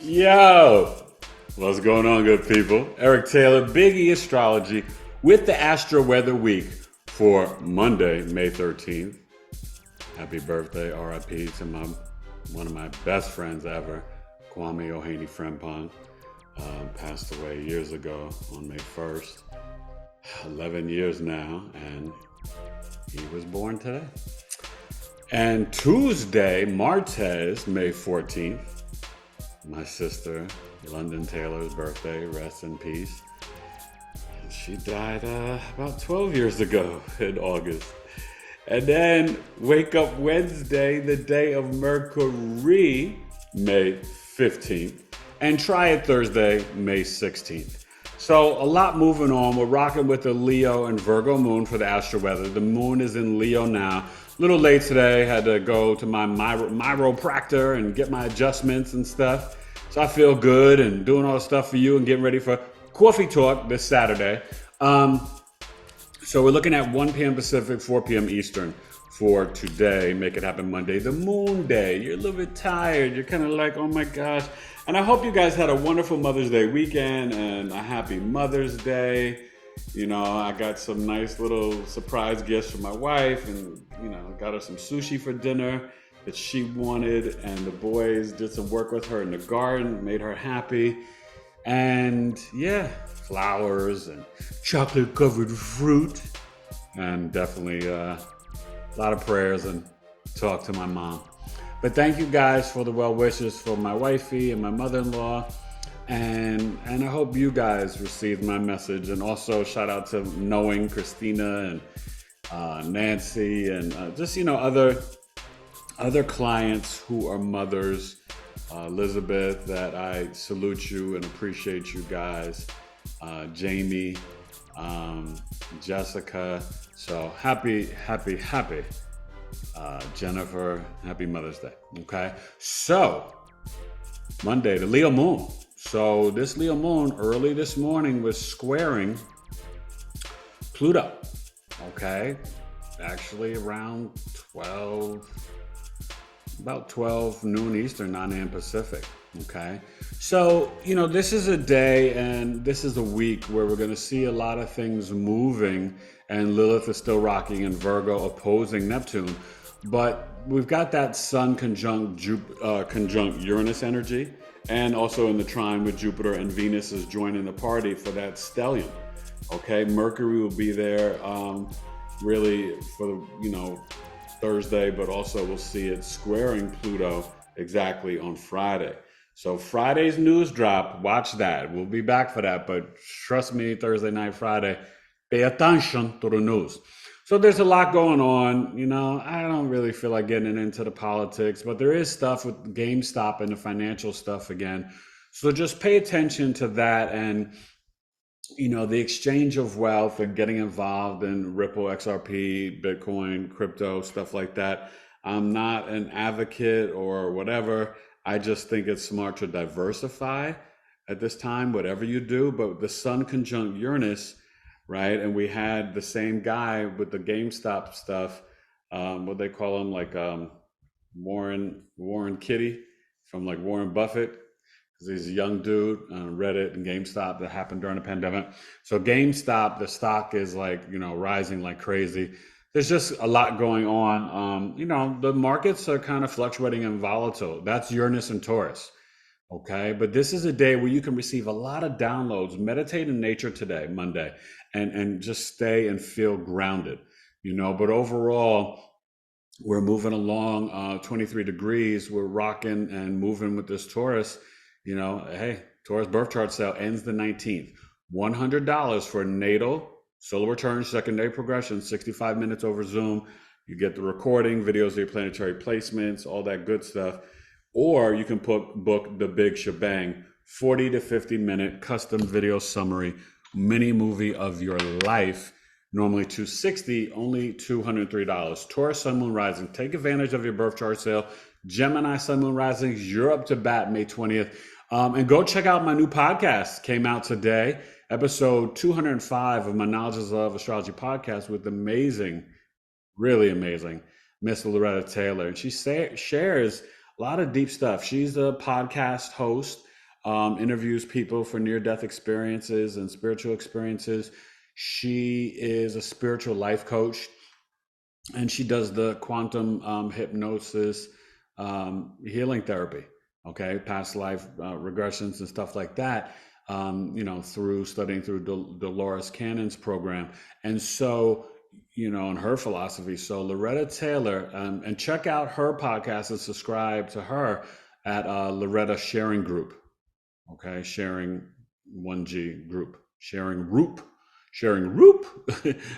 Yo, what's going on, good people? Eric Taylor, BigEAstrology, with the Astro-Weather week for Monday, May 13th. Happy birthday, RIP to one of my best friends ever, Kwame Ohaney Frimpong. Passed away years ago on May 1st. 11 years now, and he was born today. And Tuesday, Martes, May 14th, my sister, London Taylor's birthday, rest in peace. She died about 12 years ago in August. And then Wake Up Wednesday, the day of Mercury, May 15th. And Try It Thursday, May 16th. So a lot moving on. We're rocking with the Leo and Virgo moon for the Astro-Weather. The moon is in Leo now. A little late today. Had to go to my chiropractor and get my adjustments and stuff. So I feel good and doing all the stuff for you and getting ready for Coffee Talk this Saturday. So we're looking at 1 p.m. Pacific, 4 p.m. Eastern for today. Make It Happen Monday, the moon day. You're a little bit tired. You're kind of like, oh my gosh. And I hope you guys had a wonderful Mother's Day weekend and a happy Mother's Day. You know, I got some nice little surprise gifts for my wife and, got her some sushi for dinner that she wanted. And the boys did some work with her in the garden, made her happy. And yeah, flowers and chocolate covered fruit. And definitely a lot of prayers and talk to my mom. But thank you guys for the well wishes for my wifey and my mother-in-law. And I hope you guys received my message. And also shout out to Knowing, Christina and Nancy and just, other clients who are mothers. Elizabeth, that I salute you and appreciate you guys. Jamie, Jessica. So happy. Jennifer, happy Mother's Day. Okay. So Monday, the Leo moon. So this Leo moon early this morning was squaring Pluto. Okay. Actually around about 12 noon Eastern, 9 a.m. Pacific. Okay. So, this is a day and this is a week where we're going to see a lot of things moving, and Lilith is still rocking in Virgo opposing Neptune. But we've got that Sun conjunct Uranus energy, and also in the trine with Jupiter, and Venus is joining the party for that stellium. Okay. Mercury will be there really for, Thursday, but also we'll see it squaring Pluto exactly on Friday. So Friday's news drop, watch that. We'll be back for that, but trust me, Thursday night, Friday, pay attention to the news. So there's a lot going on. I don't really feel like getting into the politics, but there is stuff with GameStop and the financial stuff again. So just pay attention to that and the exchange of wealth and getting involved in Ripple, XRP, Bitcoin, crypto, stuff like that. I'm not an advocate or whatever. I just think it's smart to diversify at this time, whatever you do. But the Sun conjunct Uranus, right? And we had the same guy with the GameStop stuff. What they call him, like Warren Kitty from like Warren Buffett. He's a young dude on Reddit and GameStop that happened during the pandemic. So GameStop, the stock is like, rising like crazy. There's just a lot going on. The markets are kind of fluctuating and volatile. That's Uranus and Taurus. Okay. But this is a day where you can receive a lot of downloads. Meditate in nature today, Monday, and just stay and feel grounded, but overall, we're moving along 23 degrees. We're rocking and moving with this Taurus. Hey, Taurus Birth Chart sale ends the 19th. $100 for natal, solar return, secondary progression, 65 minutes over Zoom. You get the recording, videos of your planetary placements, all that good stuff. Or you can book the big shebang, 40 to 50 minute custom video summary, mini movie of your life. Normally $260, only $203. Taurus Sun Moon Rising. Take advantage of your birth chart sale. Gemini Sun Moon Risings, you're up to bat May 20th. And go check out my new podcast. Came out today, episode 205 of my Knowledge is Love Astrology podcast with amazing, really amazing Miss Loretta Taylor. And she shares a lot of deep stuff. She's a podcast host interviews people for near-death experiences and spiritual experiences. She is a spiritual life coach, and she does the quantum hypnosis healing therapy. Okay, past life regressions and stuff like that. Through studying through Dolores Cannon's program, and so in her philosophy. So Loretta Taylor, and check out her podcast and subscribe to her at Loretta Sharing Group. Okay, sharing 1G group, sharing roop.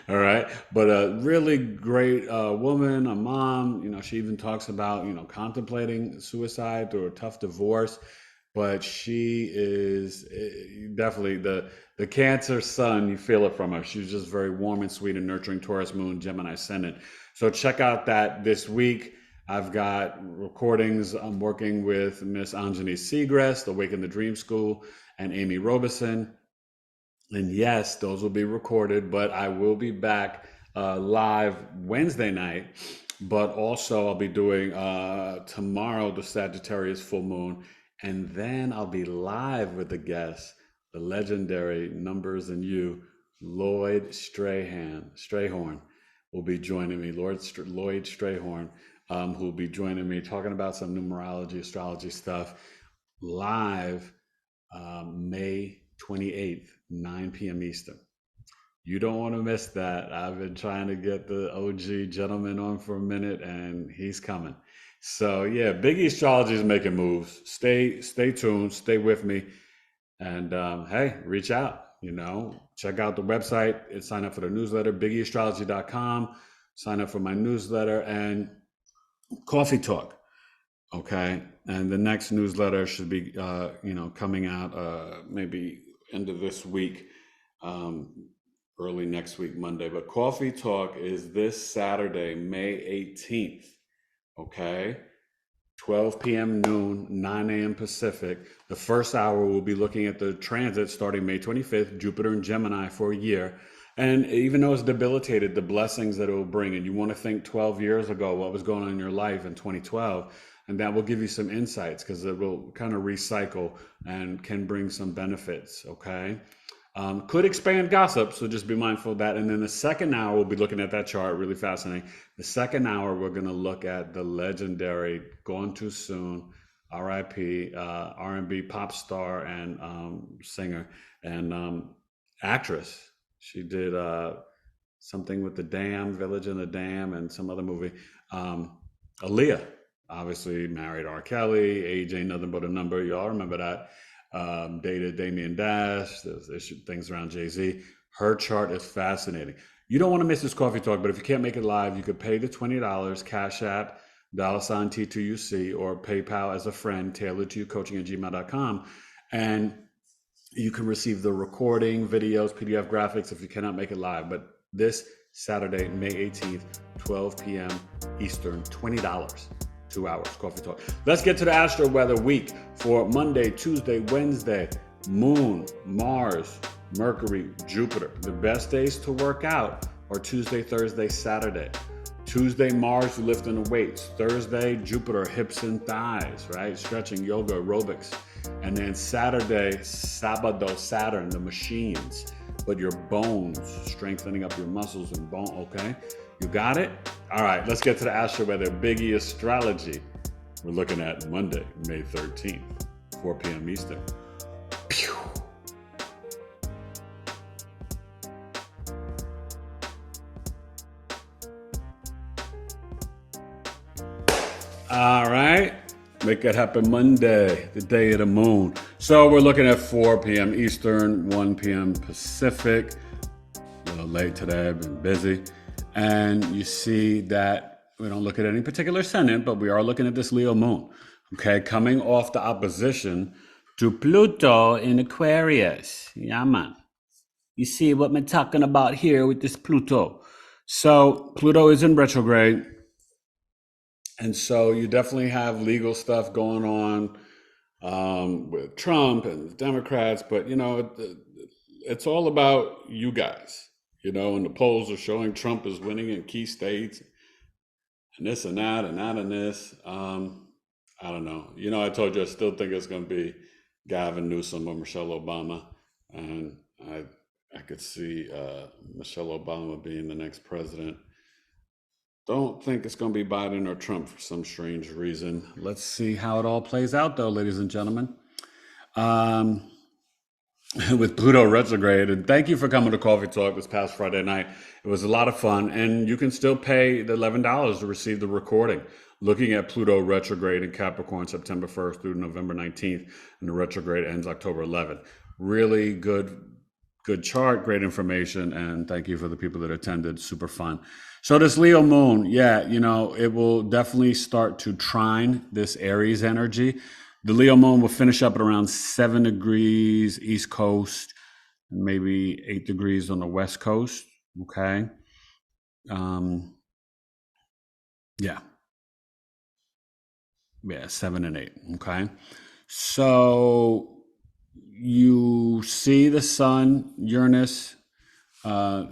All right, but a really great woman, a mom. She even talks about contemplating suicide or a tough divorce. But she is definitely the Cancer sun. You feel it from her. She's just very warm and sweet and nurturing. Taurus moon, Gemini ascendant. So check out that this week. I've got recordings. I'm working with Miss Anjani Segrest, Awaken the Dream School, and Amy Robeson. And yes, those will be recorded, but I will be back live Wednesday night. But also I'll be doing tomorrow, the Sagittarius full moon. And then I'll be live with the guest, the legendary Numbers and You, Lloyd Strayhorn will be joining me. Lloyd Strayhorn, who will be joining me talking about some numerology, astrology stuff live May 28th, 9 p.m. Eastern. You don't want to miss that. I've been trying to get the OG gentleman on for a minute, and he's coming. So yeah, BigEAstrology is making moves. Stay tuned. Stay with me, and hey, reach out. Check out the website. Sign up for the newsletter. BigEAstrology.com. Sign up for my newsletter and Coffee Talk. Okay, and the next newsletter should be coming out maybe end of this week, early next week, Monday. But Coffee Talk is this Saturday, May 18th. Okay, 12 p.m. noon, 9 a.m. Pacific. The first hour we'll be looking at the transit starting May 25th, Jupiter and Gemini for a year. And even though it's debilitated, the blessings that it will bring, and you want to think 12 years ago, what was going on in your life in 2012, and that will give you some insights because it will kind of recycle and can bring some benefits, okay? Could expand gossip, so just be mindful of that. And then the second hour, we'll be looking at that chart, really fascinating. The second hour, we're going to look at the legendary, gone too soon, R.I.P., R&B pop star and singer and actress. She did something with the Dam, Village in the Dam, and some other movie. Aaliyah, obviously married R. Kelly, age ain't nothing but a number. Y'all remember that. Dated Damian Dash, there's things around Jay-Z. Her chart is fascinating. You don't want to miss this Coffee Talk, but if you can't make it live, you could pay the $20, Cash App, $ T2UC, or PayPal as a friend, tailored to you, coaching@gmail.com. And you can receive the recording, videos, PDF graphics if you cannot make it live. But this Saturday, May 18th, 12 p.m. Eastern, $20. 2 hours, Coffee Talk. Let's get to the Astro-Weather week for Monday, Tuesday, Wednesday. Moon, Mars, Mercury, Jupiter. The best days to work out are Tuesday, Thursday, Saturday. Tuesday, Mars, lifting the weights. Thursday, Jupiter, hips and thighs, right? Stretching, yoga, aerobics. And then Saturday, Sabado, Saturn, the machines. But your bones, strengthening up your muscles and bone, okay? You got it? All right, let's get to the Astro-Weather. BigEAstrology. We're looking at Monday, May 13th, 4 p.m. Eastern. Pew. All right, make it happen Monday, the day of the moon. So we're looking at 4 p.m. Eastern, 1 p.m. Pacific. A little late today, I've been busy. And you see that we don't look at any particular ascendant, but we are looking at this Leo moon, okay, coming off the opposition to Pluto in Aquarius. Yeah, man. You see what I'm talking about here with this Pluto. So Pluto is in retrograde. And so you definitely have legal stuff going on with Trump and the Democrats, but it's all about you guys. And the polls are showing Trump is winning in key states, and this and that and that and this. I don't know. I told you I still think it's going to be Gavin Newsom or Michelle Obama, and I could see Michelle Obama being the next president. Don't think it's going to be Biden or Trump for some strange reason. Let's see how it all plays out, though, ladies and gentlemen. Um, with Pluto retrograde. And thank you for coming to Coffee Talk this past Friday night. It was a lot of fun, and you can still pay the $11 to receive the recording. Looking at Pluto retrograde in Capricorn September 1st through November 19th, and the retrograde ends October 11th. Really good chart, great information, and thank you for the people that attended. Super fun. So this Leo moon, yeah, it will definitely start to trine this Aries energy. The Leo moon will finish up at around 7 degrees East Coast, and maybe 8 degrees on the West Coast. Okay. Yeah. Yeah, 7 and 8. Okay. So you see the sun, Uranus, you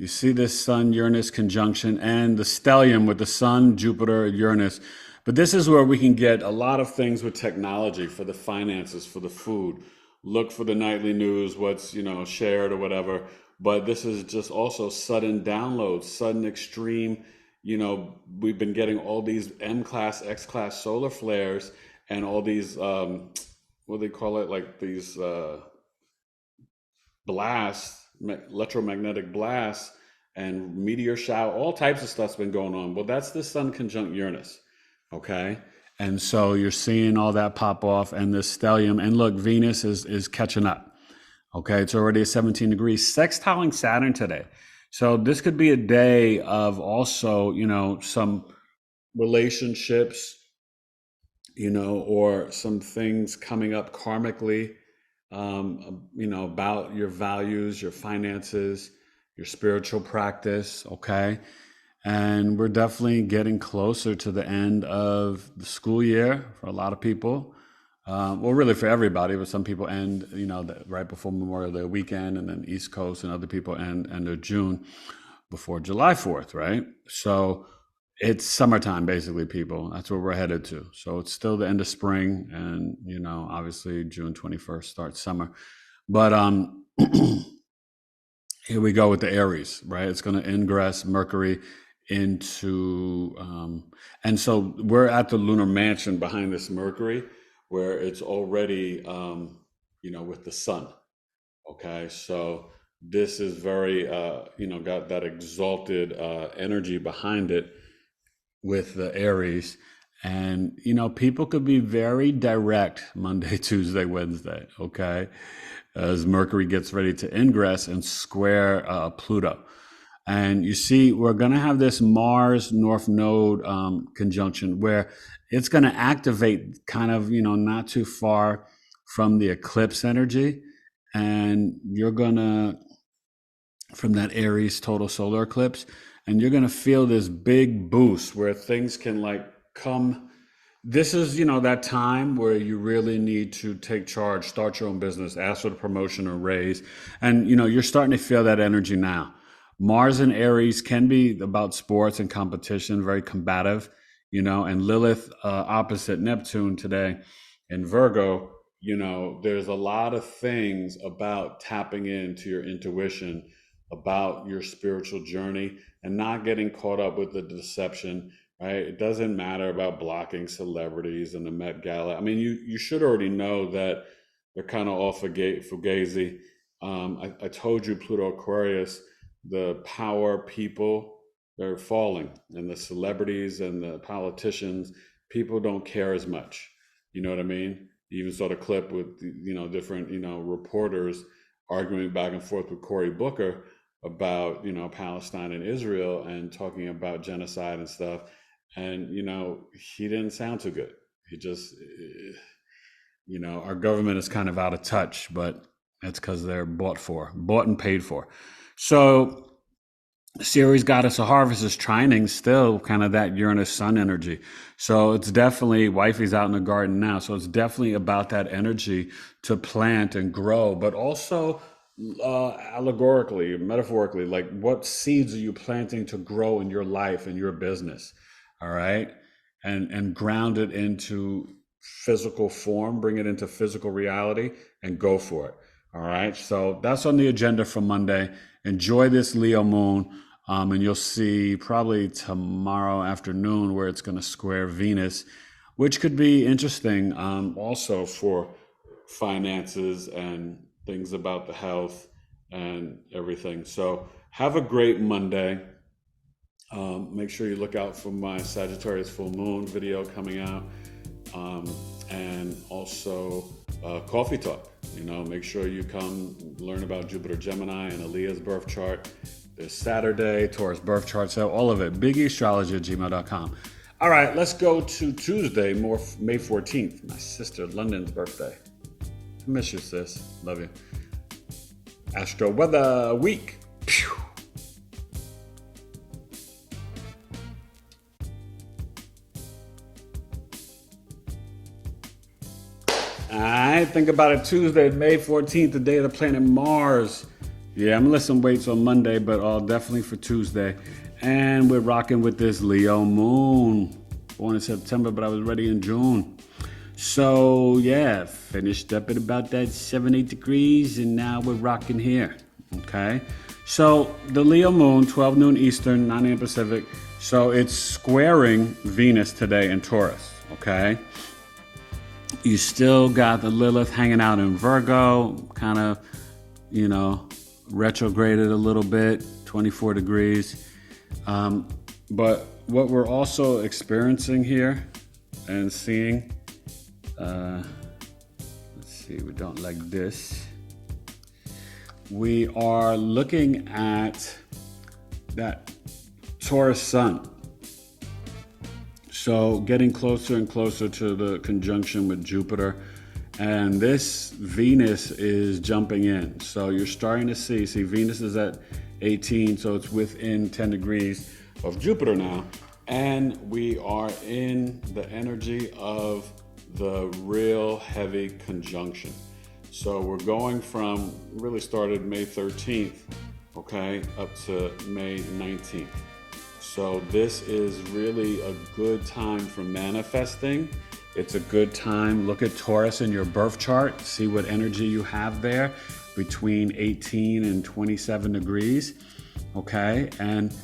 see this Sun Uranus conjunction and the stellium with the Sun, Jupiter, Uranus. But this is where we can get a lot of things with technology for the finances, for the food. Look for the nightly news, what's, shared or whatever. But this is just also sudden downloads, sudden extreme. We've been getting all these M class, X class solar flares and all these, what do they call it? Like these blasts, electromagnetic blasts, and meteor shower, all types of stuff's been going on. Well, that's the Sun conjunct Uranus, okay? And so you're seeing all that pop off, and the stellium, and look, Venus is catching up, okay? It's already at 17 degrees, sextiling Saturn today. So this could be a day of also, some relationships, or some things coming up karmically, about your values, your finances, your spiritual practice, okay? And we're definitely getting closer to the end of the school year for a lot of people. Well, really for everybody, but some people end, right before Memorial Day weekend, and then East Coast and other people end of June before July 4th, right? So it's summertime, basically, people. That's where we're headed to. So it's still the end of spring, and obviously June 21st starts summer. But here we go with the Aries, right? It's going to ingress Mercury into, and so we're at the lunar mansion behind this Mercury, where it's already, with the sun. Okay, so this is very, got that exalted energy behind it with the Aries. And, people could be very direct Monday, Tuesday, Wednesday, okay? As Mercury gets ready to ingress and square Pluto. And you see, we're going to have this Mars North Node conjunction where it's going to activate kind of, not too far from the eclipse energy. And you're going to, from that Aries total solar eclipse, and you're going to feel this big boost where things can come. This is, that time where you really need to take charge, start your own business, ask for the promotion or raise. And, you're starting to feel that energy now. Mars and Aries can be about sports and competition, very combative, and Lilith opposite Neptune today in Virgo, there's a lot of things about tapping into your intuition, about your spiritual journey, and not getting caught up with the deception, right? It doesn't matter about blocking celebrities and the Met Gala. I mean, you should already know that they're kind of all fugazi. I told you, Pluto Aquarius, the power people, they're falling, and the celebrities and the politicians, people don't care as much. You know what I mean? You even saw the clip with, different, reporters arguing back and forth with Cory Booker about, Palestine and Israel, and talking about genocide and stuff. And, he didn't sound too good. He just, our government is kind of out of touch, but that's because they're bought and paid for. So Ceres goddess of harvest is trining still kind of that Uranus sun energy. So it's definitely, wifey's out in the garden now. So it's definitely about that energy to plant and grow, but also allegorically, metaphorically, like what seeds are you planting to grow in your life and your business? All right. And ground it into physical form, bring it into physical reality, and go for it. All right. So that's on the agenda for Monday. Enjoy this Leo moon. And you'll see probably tomorrow afternoon where it's going to square Venus, which could be interesting also for finances and things about the health and everything. So have a great Monday. Make sure you look out for my Sagittarius full moon video coming out. And also Coffee Talk. Make sure you come learn about Jupiter Gemini and Aaliyah's birth chart. There's Saturday, Taurus Birth Chart, so all of it. BigEAstrology@gmail.com. All right, let's go to Tuesday, May 14th, my sister London's birthday. I miss you, sis. Love you. Astro-Weather week. Pew. All right, think about it. Tuesday, May 14th, the day of the planet Mars. Yeah, I'm listing weights on Monday, but all definitely for Tuesday. And we're rocking with this Leo moon. Born in September, but I was ready in June. So yeah, finished up at about that 7-8 degrees, and now we're rocking here. Okay. So the Leo moon, 12 noon Eastern, 9 a.m. Pacific. So it's squaring Venus today in Taurus. Okay. You still got the Lilith hanging out in Virgo, kind of, retrograded a little bit, 24 degrees. But what we're also experiencing here and seeing, let's see, we don't like this. We are looking at that Taurus sun. So getting closer and closer to the conjunction with Jupiter. And this Venus is jumping in. So you're starting to see Venus is at 18, so it's within 10 degrees of Jupiter now. And we are in the energy of the real heavy conjunction. So we're going from, really started May 13th, okay, up to May 19th. So this is really a good time for manifesting. It's a good time. Look at Taurus in your birth chart. See what energy you have there between 18 and 27 degrees. Okay. And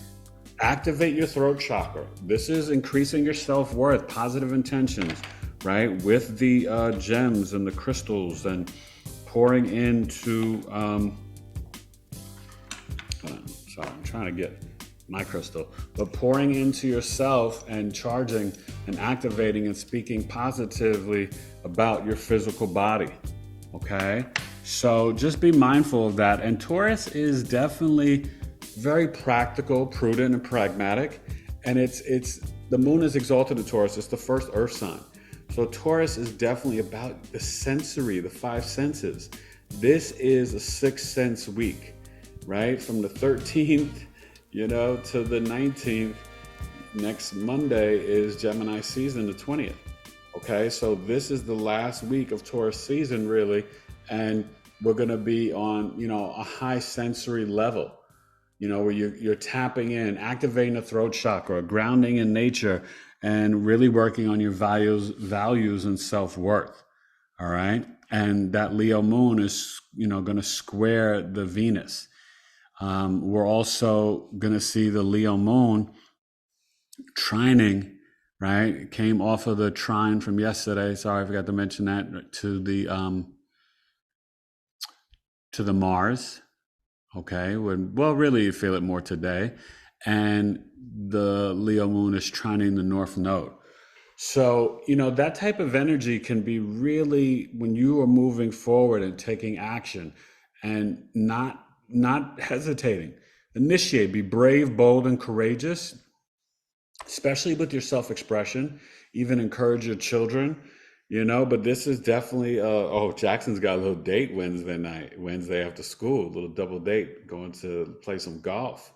activate your throat chakra. This is increasing your self-worth, positive intentions, right? With the gems and the crystals and pouring into, sorry, I'm trying to get my crystal, but pouring into yourself and charging and activating and speaking positively about your physical body. Okay. So just be mindful of that. And Taurus is definitely very practical, prudent, and pragmatic. And it's the moon is exalted in Taurus. It's the first earth sign. So Taurus is definitely about the sensory, the five senses. This is a sixth sense week, right? From the 13th to the 19th, next Monday is Gemini season, the 20th. Okay, so this is the last week of Taurus season, really, and we're going to be on, a high sensory level, where you're tapping in, activating the throat chakra, grounding in nature, and really working on your values and self-worth. All right, and that Leo moon is, going to square the Venus. We're also going to see the Leo moon trining, right? It came off of the trine from yesterday. Sorry, I forgot to mention that, to the Mars. Okay, well, really you feel it more today. And the Leo moon is trining the North Node. So, that type of energy can be really, when you are moving forward and taking action and not hesitating. Initiate, be brave, bold, and courageous, especially with your self-expression. Even encourage your children, but this is definitely, Jackson's got a little date Wednesday after school, a little double date, going to play some golf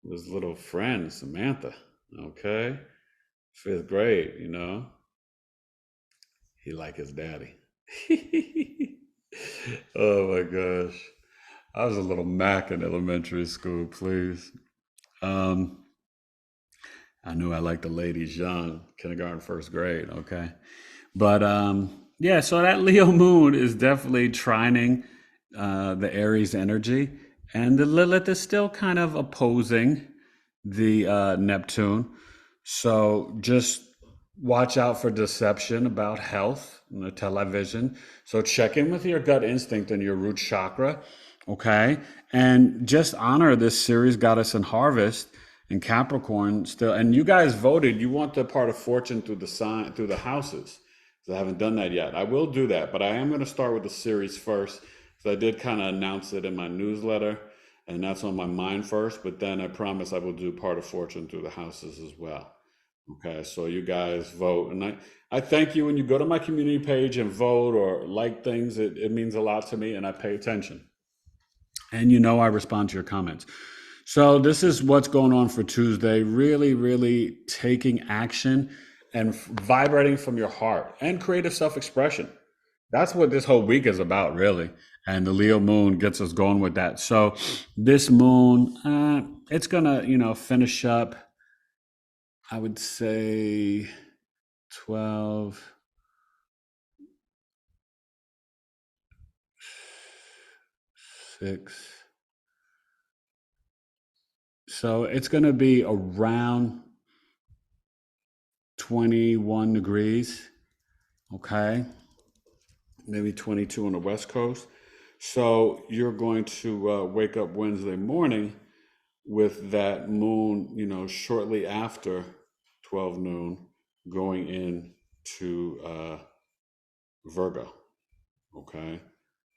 with his little friend, Samantha, okay? 5th grade, he like his daddy. Oh my gosh. I was a little Mac in elementary school, please. I knew I liked the ladies young, kindergarten, first grade. Okay. But yeah, so that Leo moon is definitely trining the Aries energy. And the Lilith is still kind of opposing the Neptune. So just watch out for deception about health in the television. So check in with your gut instinct and your root chakra, okay? And just honor this Ceres, Goddess, and Harvest in Capricorn still. And you guys voted. You want the part of fortune through the sign, through the houses. So I haven't done that yet. I will do that, but I am going to start with the Ceres first. So I did kind of announce it in my newsletter, and that's on my mind first. But then I promise I will do part of fortune through the houses as well. Okay, so you guys vote, and I thank you when you go to my community page and vote or like things. It means a lot to me, and I pay attention. And you know I respond to your comments. So this is what's going on for Tuesday. Really, really taking action and vibrating from your heart and creative self-expression. That's what this whole week is about, really. And the Leo moon gets us going with that. So this moon, it's gonna, finish up, I would say 12, 6. So it's going to be around 21 degrees, okay? Maybe 22 on the West Coast. So you're going to wake up Wednesday morning with that moon, shortly after 12 noon going into Virgo, okay?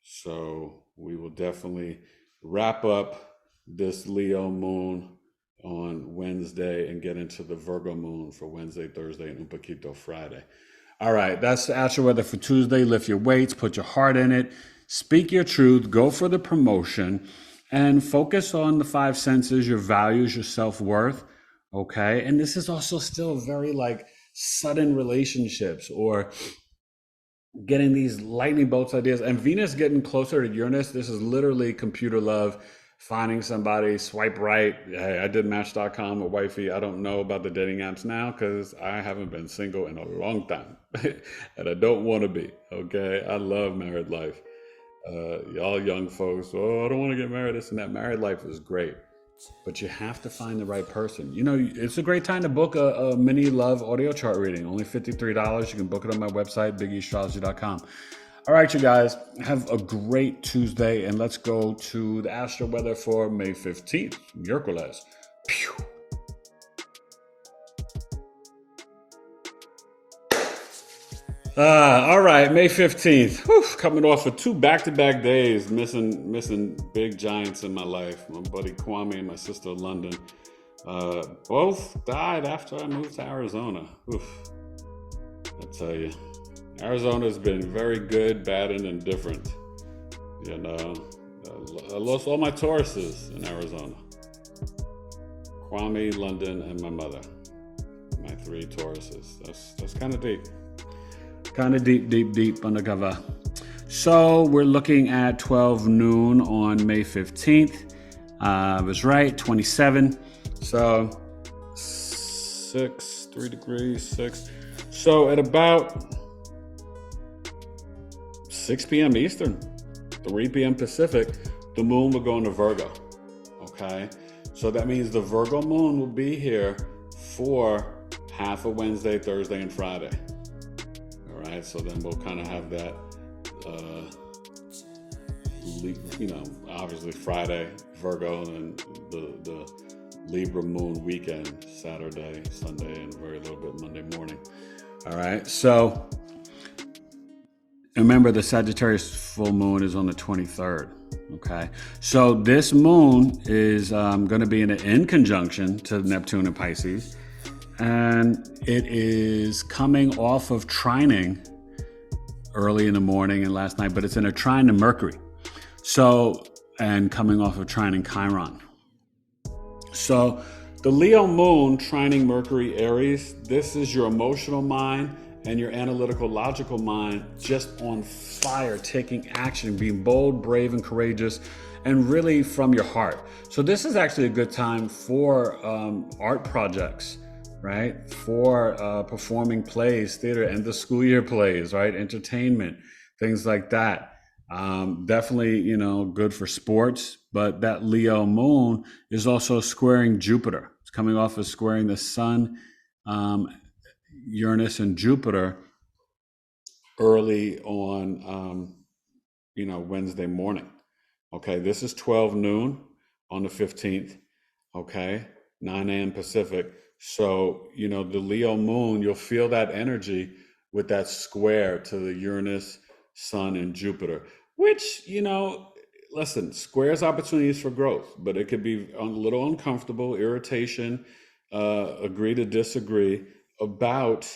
So we will definitely wrap up this Leo moon on Wednesday and get into the Virgo moon for Wednesday, Thursday, and un poquito Friday. All right, that's the Astro-Weather for Tuesday. Lift your weights, put your heart in it, speak your truth, go for the promotion, and focus on the 5 senses, your values, your self-worth, okay? And this is also still very sudden relationships or getting these lightning bolts ideas. And Venus getting closer to Uranus, this is literally computer love, finding somebody, swipe right. Hey, I did Match.com with wifey. I don't know about the dating apps now because I haven't been single in a long time. And I don't want to be, okay? I love married life. Y'all young folks, I don't want to get married, this and that. Married life is great, but you have to find the right person. It's a great time to book a mini love audio chart reading. Only $53. You can book it on my website, BigEAstrology.com. All right, you guys, have a great Tuesday, and let's go to the Astro Weather for May 15th, Miércoles. Pew. All right, May 15th. Whew, coming off of 2 back-to-back days, missing big giants in my life. My buddy Kwame and my sister London both died after I moved to Arizona. Oof. I tell you, Arizona's been very good, bad, and indifferent. I lost all my Tauruses in Arizona. Kwame, London, and my mother. My 3 Tauruses. That's kind of deep. Kind of deep undercover. So we're looking at 12 noon on May 15th. I was right, 27. So 3 degrees, 6. So at about 6 p.m. Eastern, 3 p.m. Pacific, the moon will go into Virgo, okay? So that means the Virgo moon will be here for half of Wednesday, Thursday, and Friday. All right, so then we'll kind of have that, obviously Friday, Virgo, and the Libra moon weekend, Saturday, Sunday, and very little bit Monday morning. All right, so remember the Sagittarius full moon is on the 23rd, okay? So this moon is going to be in conjunction to Neptune and Pisces, and it is coming off of trining early in the morning and last night, but it's in a trine to Mercury. So, and coming off of trining Chiron. So the Leo moon trining Mercury Aries, this is your emotional mind and your analytical, logical mind just on fire, taking action, being bold, brave, and courageous, and really from your heart. So this is actually a good time for art projects, right? For performing plays, theater, end of school year plays, right? Entertainment, things like that. Definitely, good for sports. But that Leo moon is also squaring Jupiter. It's coming off of squaring the Sun, um, Uranus, and Jupiter early on, Wednesday morning. Okay, this is 12 noon on the 15th. Okay, 9 a.m. Pacific. So, the Leo moon, you'll feel that energy with that square to the Uranus, Sun, and Jupiter, which, listen, squares opportunities for growth, but it could be a little uncomfortable, irritation, agree to disagree about,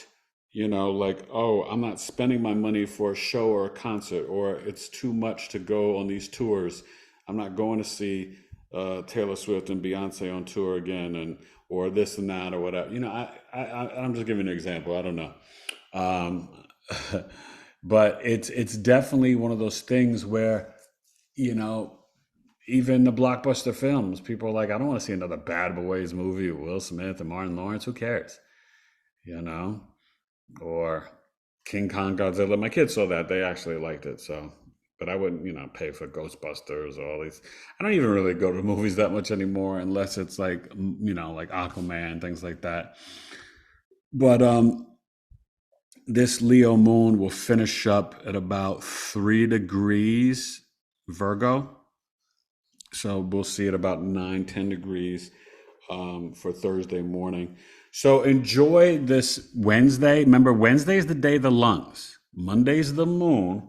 like, oh, I'm not spending my money for a show or a concert, or it's too much to go on these tours. I'm not going to see Taylor Swift and Beyonce on tour again, and or this and that or whatever. I'm just giving an example. I don't know, um, but it's definitely one of those things where you know even the blockbuster films, people are like, I don't want to see another Bad Boys movie with Will Smith and Martin Lawrence. Who cares? You know, or King Kong Godzilla. My kids saw that; they actually liked it. So, but I wouldn't, pay for Ghostbusters or all these. I don't even really go to movies that much anymore, unless it's like, like Aquaman, things like that. But this Leo moon will finish up at about 3 degrees Virgo. So we'll see it about 9, 10 degrees for Thursday morning. So enjoy this Wednesday. Remember, Wednesday is the day of the lungs. Monday's the moon,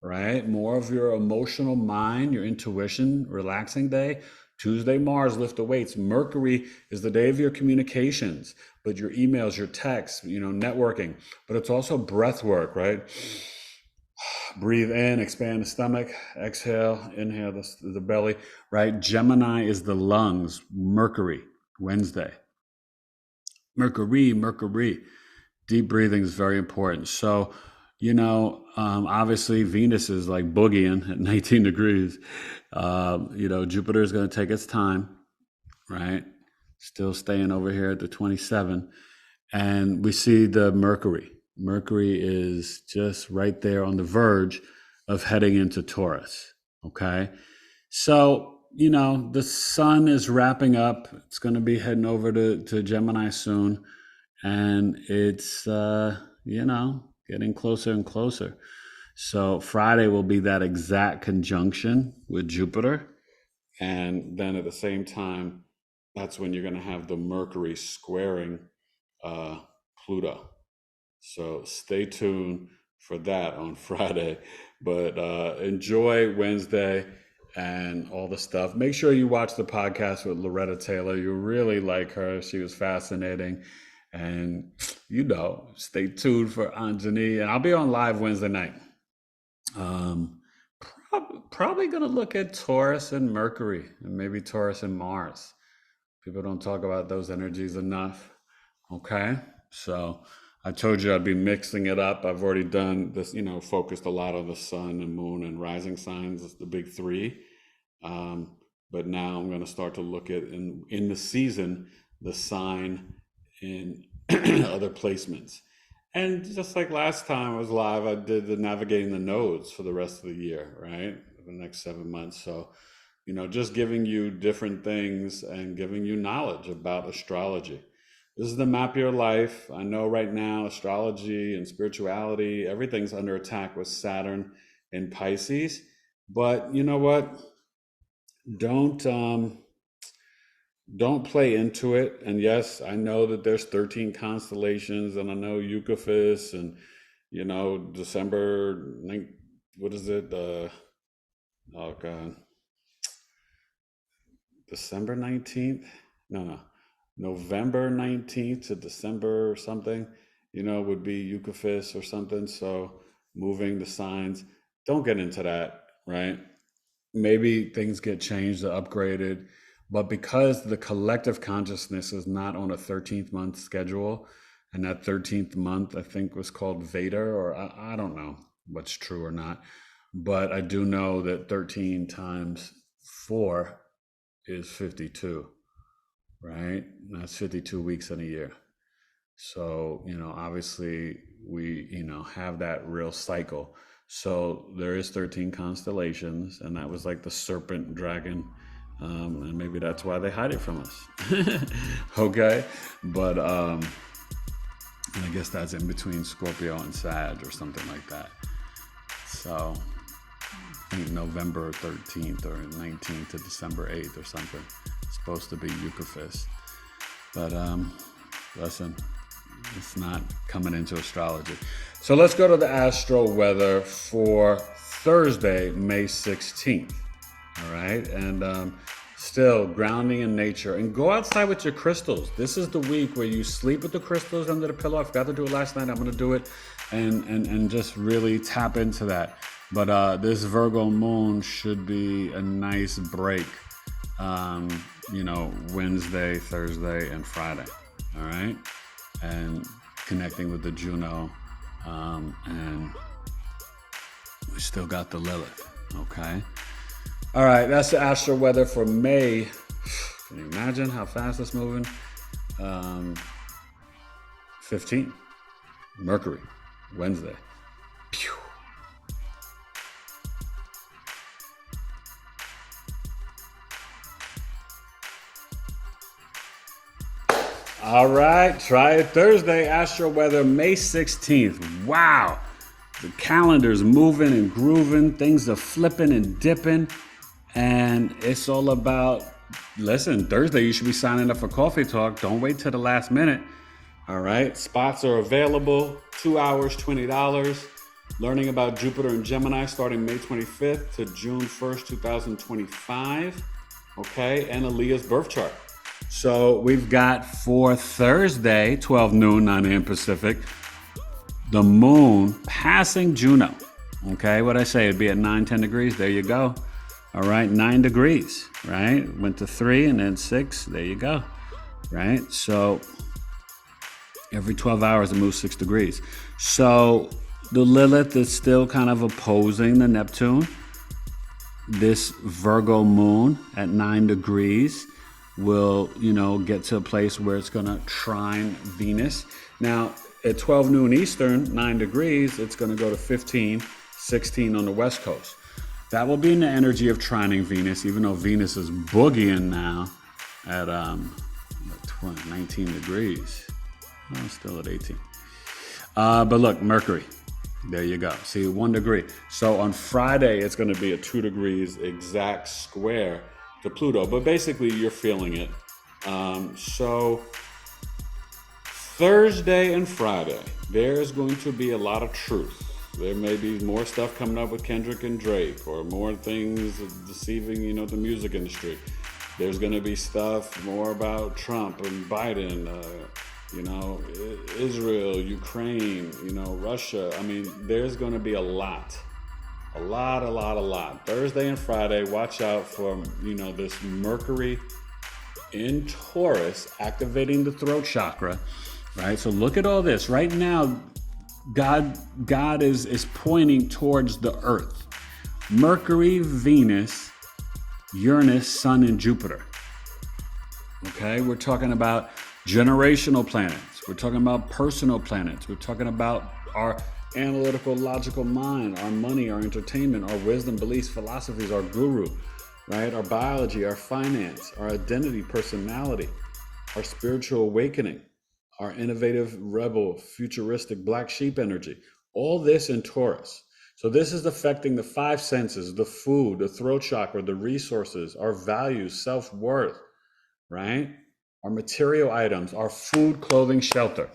right? More of your emotional mind, your intuition, relaxing day. Tuesday, Mars, lift the weights. Mercury is the day of your communications, but your emails, your texts, networking. But it's also breath work, right? Breathe in, expand the stomach, exhale, inhale the belly, right? Gemini is the lungs, Mercury, Wednesday. Mercury. Deep breathing is very important. So, obviously Venus is like boogieing at 19 degrees. Jupiter is going to take its time, right? Still staying over here at the 27. And we see the Mercury. Mercury is just right there on the verge of heading into Taurus. Okay. So, the sun is wrapping up. It's going to be heading over to Gemini soon. And it's, getting closer and closer. So Friday will be that exact conjunction with Jupiter. And then at the same time, that's when you're going to have the Mercury squaring Pluto. So stay tuned for that on Friday. But enjoy Wednesday and all the stuff. Make sure you watch the podcast with Loretta Taylor. You really like her. She was fascinating. And, stay tuned for Anjani. And I'll be on live Wednesday night. Probably going to look at Taurus and Mercury and maybe Taurus and Mars. People don't talk about those energies enough. Okay. So I told you I'd be mixing it up. I've already done this, focused a lot on the sun and moon and rising signs, the big three. But now I'm going to start to look at in the season, the sign in other placements. And just like last time I was live, I did the navigating the nodes for the rest of the year, right? For the next 7 months. So, just giving you different things and giving you knowledge about astrology. This is the map of your life. I know right now astrology and spirituality, everything's under attack with Saturn in Pisces. But you know what? Don't play into it. And yes, I know that there's 13 constellations, and I know Eucaphus, and December what is it? Oh God, December 19th? No, November 19th to December something, would be Eucaphus or something. So moving the signs, don't get into that, right? Maybe things get changed or upgraded, but because the collective consciousness is not on a 13th month schedule, and that 13th month I think was called Veda, or I don't know what's true or not, but I do know that 13 times 4 is 52, right? That's 52 weeks in a year. So, obviously we, have that real cycle. So there is 13 constellations, and that was like the serpent dragon. And maybe that's why they hide it from us. Okay. But, and I guess that's in between Scorpio and Sag or something like that. So I think November 13th or 19th to December 8th or something. It's supposed to be Eucaphist. But listen, it's not coming into astrology. So let's go to the astro weather for Thursday, May 16th. All right. And still grounding in nature, and go outside with your crystals. This is the week where you sleep with the crystals under the pillow. I forgot to do it last night. I'm going to do it and just really tap into that. But this Virgo moon should be a nice break, Wednesday, Thursday, and Friday. All right. And connecting with the Juno. And we still got the Lilith. Okay. All right. That's the astro weather for May. Can you imagine how fast it's moving? 15. Mercury. Wednesday. Pew. All right, try it Thursday, astro weather, May 16th. Wow, the calendar's moving and grooving, things are flipping and dipping, and it's all about, listen, Thursday you should be signing up for Coffee Talk. Don't wait till the last minute. All right, spots are available, 2 hours, $20. Learning about Jupiter and Gemini starting May 25th to June 1st, 2025. Okay, and Aaliyah's birth chart. So we've got for Thursday, 12 noon, 9 a.m. Pacific, the moon passing Juno. Okay, what I say, it'd be at 9, 10 degrees. There you go. All right, 9 degrees, right? Went to 3 and then 6. There you go, right? So every 12 hours it moves 6 degrees. So the Lilith is still kind of opposing the Neptune. This Virgo moon at 9 degrees will, get to a place where it's going to trine Venus. Now, at 12 noon Eastern, 9 degrees, it's going to go to 15, 16 on the West Coast. That will be in the energy of trining Venus, even though Venus is boogieing now at 19 degrees. Oh, still at 18. But look, Mercury, there you go. See, 1 degree. So on Friday, it's going to be a 2 degrees exact square to Pluto, but basically you're feeling it. So Thursday and Friday, there's going to be a lot of truth. There may be more stuff coming up with Kendrick and Drake, or more things deceiving, the music industry. There's going to be stuff more about Trump and Biden, Israel, Ukraine, Russia. I mean, there's going to be a lot. A lot. Thursday and Friday, watch out for, this Mercury in Taurus activating the throat chakra, right? So look at all this. Right now, God is pointing towards the earth. Mercury, Venus, Uranus, Sun, and Jupiter. Okay, we're talking about generational planets. We're talking about personal planets. We're talking about our analytical, logical mind, our money, our entertainment, our wisdom, beliefs, philosophies, our guru, right? Our biology, our finance, our identity, personality, our spiritual awakening, our innovative, rebel, futuristic black sheep energy. All this in Taurus. So this is affecting the 5 senses, the food, the throat chakra, the resources, our values, self-worth, right? Our material items, our food, clothing, shelter.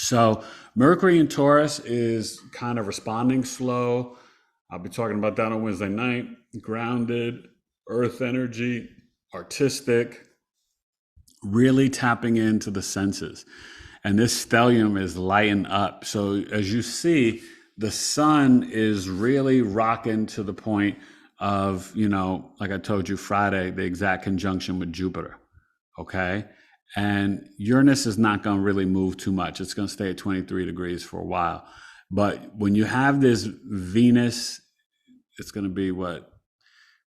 So Mercury in Taurus is kind of responding slow. I'll be talking about that on Wednesday night. Grounded, earth energy, artistic, really tapping into the senses. And this stellium is lighting up. So as you see, the sun is really rocking to the point of, like I told you Friday, the exact conjunction with Jupiter. Okay. And Uranus is not going to really move too much. It's going to stay at 23 degrees for a while. But when you have this Venus, it's going to be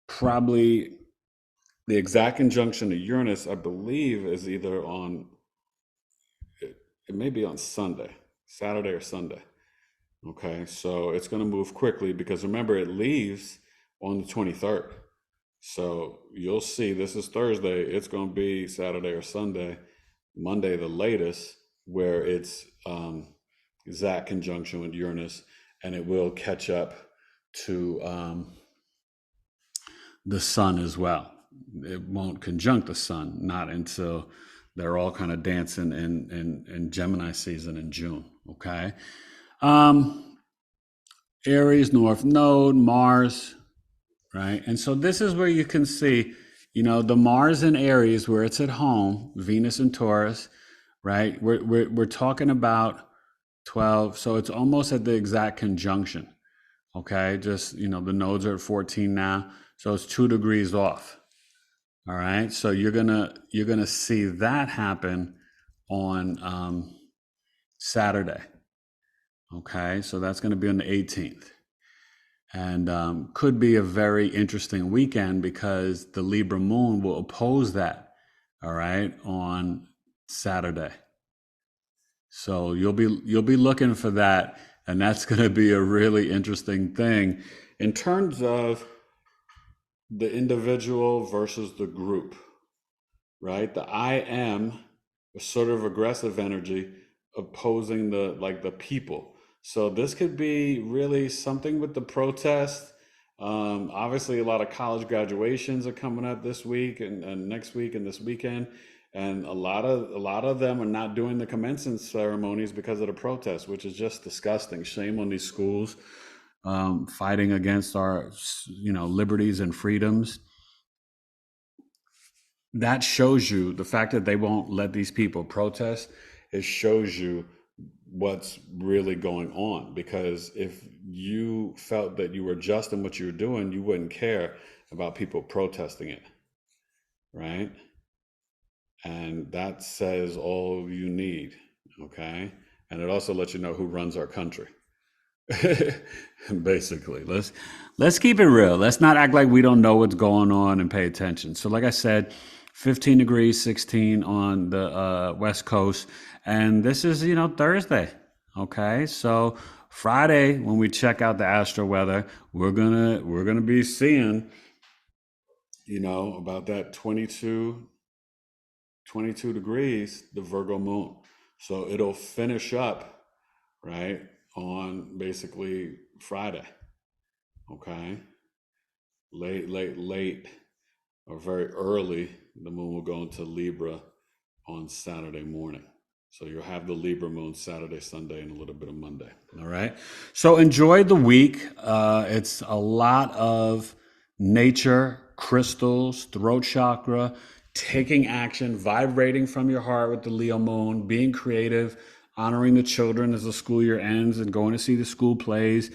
probably the exact conjunction to Uranus, I believe, is either on it may be on Sunday, Saturday or Sunday. Okay, so it's going to move quickly because remember, it leaves on the 23rd. So you'll see this is Thursday. It's going to be Saturday or Sunday, Monday the latest, where it's exact conjunction with Uranus, and it will catch up to the sun as well. It won't conjunct the sun, not until they're all kind of dancing in Gemini season in June. Okay. Aries, North Node, Mars, right? And so this is where you can see, the Mars in Aries, where it's at home, Venus and Taurus, right? We're talking about 12, so it's almost at the exact conjunction. Okay, just the nodes are at 14 now, so it's 2 degrees off. All right, so you're gonna see that happen on Saturday. Okay, so that's going to be on the 18th. And could be a very interesting weekend because the Libra moon will oppose that, all right, on Saturday. So you'll be looking for that, and that's going to be a really interesting thing in terms of the individual versus the group, right? The I am a sort of aggressive energy opposing the people. So this could be really something with the protest. Obviously, a lot of college graduations are coming up this week and next week and this weekend, and a lot of them are not doing the commencement ceremonies because of the protest, which is just disgusting. Shame on these schools fighting against our liberties and freedoms. That shows you the fact that they won't let these people protest. It shows you what's really going on, because if you felt that you were just in what you were doing, you wouldn't care about people protesting it, right? And that says all you need, okay? And it also lets you know who runs our country. Basically, let's keep it real. Let's not act like we don't know what's going on and pay attention. So like I said, 15 degrees, 16 on the West Coast. And this is, Thursday. Okay. So Friday, when we check out the Astro-Weather, we're gonna be seeing, about that 22 degrees, the Virgo moon. So it'll finish up, right, on basically Friday. Okay. Late or very early, the moon will go into Libra on Saturday morning. So you'll have the Libra moon Saturday, Sunday, and a little bit of Monday. All right. So enjoy the week. It's a lot of nature, crystals, throat chakra, taking action, vibrating from your heart with the Leo moon, being creative, honoring the children as the school year ends and going to see the school plays,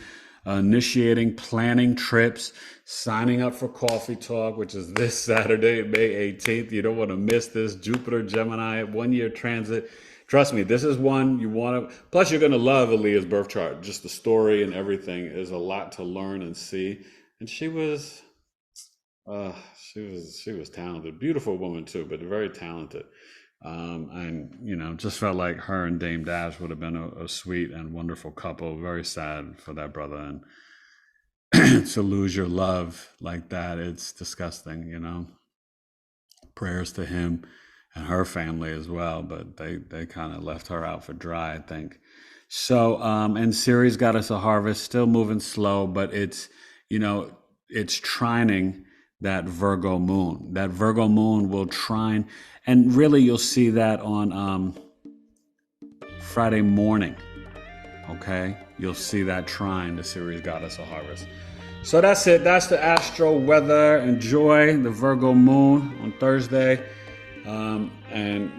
initiating, planning trips, signing up for Coffee Talk, which is this Saturday, May 18th. You don't want to miss this. Jupiter, Gemini, 1-year transit. Trust me, this is one you want to, plus you're going to love Aaliyah's birth chart. Just the story and everything is a lot to learn and see. And she was talented, beautiful woman too, but very talented. And just felt like her and Dame Dash would have been a sweet and wonderful couple. Very sad for that brother, and to lose your love like that, it's disgusting. Prayers to him and her family as well, but they kind of left her out for dry, I think. So and Ceres got us a harvest, still moving slow, but it's trining that Virgo moon. That Virgo moon will trine, and really you'll see that on Friday morning. Okay, you'll see that trine, the Ceres goddess of harvest. So that's it. That's the Astro Weather. Enjoy the Virgo moon on Thursday, and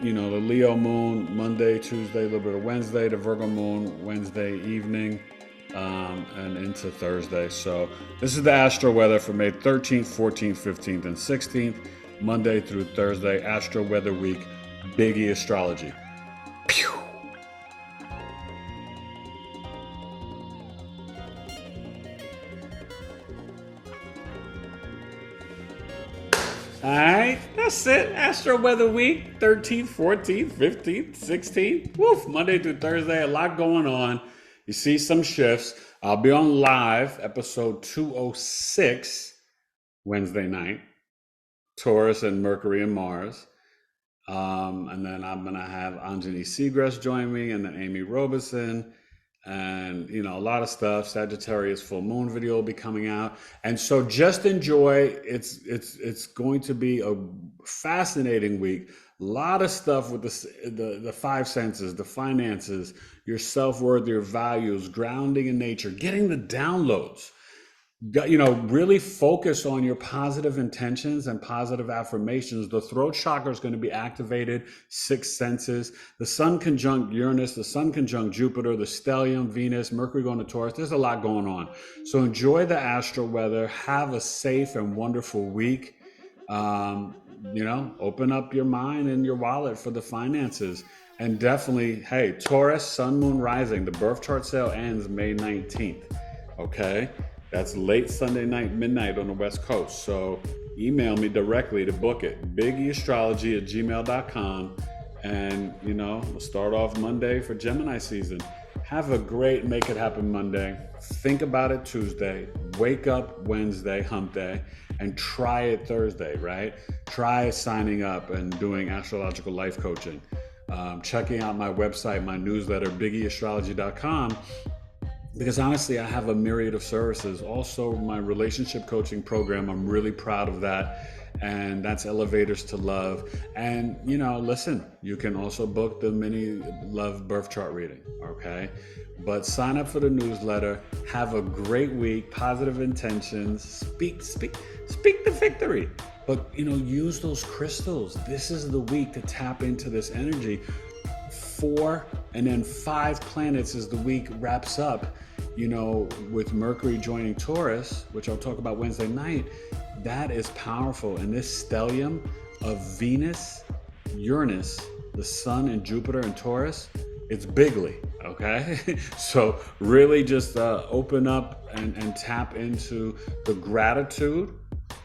the Leo moon Monday, Tuesday, a little bit of Wednesday. The Virgo moon Wednesday evening. And into Thursday. So this is the Astro Weather for May 13th, 14th, 15th, and 16th, Monday through Thursday. Astro Weather Week, BigEAstrology. Pew! All right, that's it. Astro Weather Week, 13th, 14th, 15th, 16th. Woof, Monday through Thursday, a lot going on. You see some shifts. I'll be on live, episode 206, Wednesday night. Taurus and Mercury and Mars. And then I'm going to have Anjani Seagrass join me, and then Amy Robeson. And, you know, a lot of stuff. Sagittarius full moon video will be coming out. And so just enjoy. It's going to be a fascinating week. A lot of stuff with the five senses, the finances, your self-worth, your values, grounding in nature, getting the downloads. You know, really focus on your positive intentions and positive affirmations. The throat chakra is going to be activated, six senses. The sun conjunct Uranus, the sun conjunct Jupiter, the stellium, Venus, Mercury going to Taurus. There's a lot going on. So enjoy the astro weather. Have a safe and wonderful week. You know, open up your mind and your wallet for the finances. And definitely, hey, Taurus, sun, moon, rising. The birth chart sale ends May 19th. Okay? That's late Sunday night, midnight on the West Coast. So email me directly to book it. BigEAstrology@gmail.com. And, you know, we'll start off Monday for Gemini season. Have a great Make It Happen Monday. Think about it Tuesday. Wake up Wednesday, hump day. And try it Thursday, right? Try signing up and doing astrological life coaching. Checking out my website, my newsletter, BigEAstrology.com. Because honestly, I have a myriad of services. Also, my relationship coaching program, I'm really proud of that. And that's Elevators to Love. And, you know, listen, you can also book the mini love birth chart reading, okay? But sign up for the newsletter. Have a great week. Positive intentions. Speak the victory. But, you know, use those crystals. This is the week to tap into this energy. 4 and then 5 planets as the week wraps up, you know, with Mercury joining Taurus, which I'll talk about Wednesday night. That is powerful. And this stellium of Venus, Uranus, the sun and Jupiter and Taurus, it's bigly, okay? So really just open up and tap into the gratitude,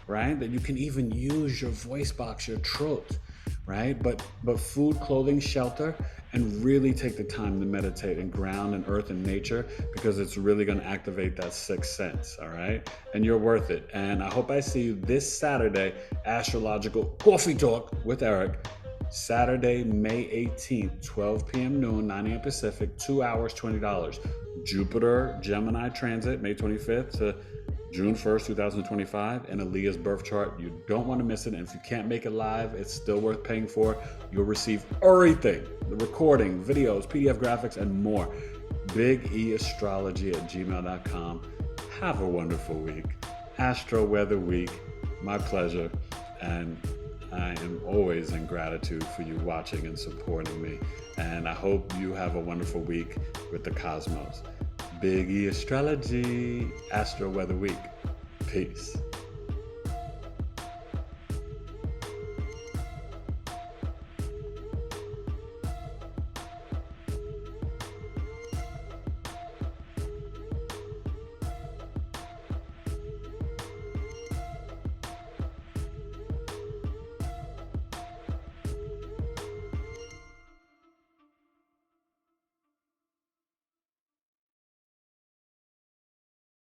right? That you can even use your voice box, your throat, right? But food, clothing, shelter, and really take the time to meditate and ground in earth and nature, because it's really going to activate that sixth sense, all right? And you're worth it. And I hope I see you this Saturday, Astrological Coffee Talk with Eric. Saturday, May 18th, 12 p.m. noon, 9 a.m. Pacific, 2 hours, $20. Jupiter, Gemini transit, May 25th to June 1st, 2025, and Aaliyah's birth chart. You don't want to miss it. And if you can't make it live, it's still worth paying for. You'll receive everything, the recording, videos, PDF graphics, and more. BigEAstrology@gmail.com. Have a wonderful week. Astro Weather Week. My pleasure. And I am always in gratitude for you watching and supporting me. And I hope you have a wonderful week with the cosmos. BigEAstrology, Astro Weather Week. Peace.